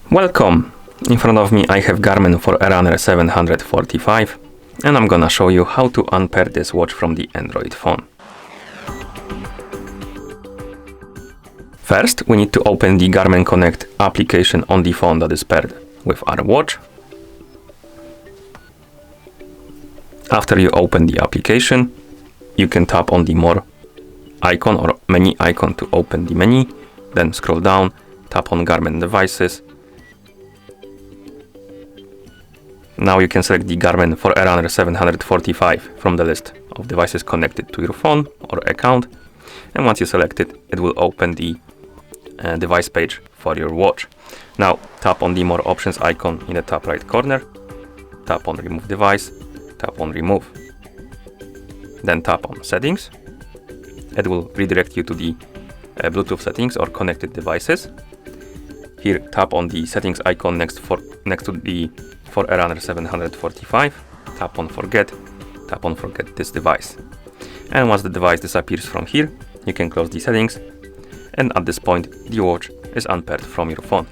Welcome! In front of me I have Garmin Forerunner 745 and I'm gonna show you how to unpair this watch from the Android phone. First, we need to open the Garmin Connect application on the phone that is paired with our watch. After you open the application, you can tap on the More icon or Menu icon to open the menu, then scroll down, tap on Garmin Devices. Now you can select the Garmin Forerunner 745 from the list of devices connected to your phone or account, and once you select it, it will open the device page for your watch. Now tap on the More Options icon in the top right corner, tap on Remove Device, tap on Remove, then tap on Settings. It will redirect you to the Bluetooth settings or connected devices. Here tap on the settings icon next to the Forerunner 745, tap on Forget this device. And once the device disappears from here, you can close the settings, and at this point the watch is unpaired from your phone.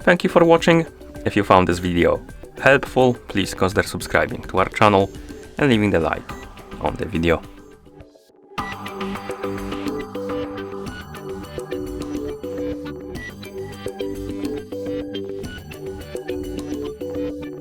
Thank you for watching. If you found this video helpful, please consider subscribing to our channel and leaving the like on the video.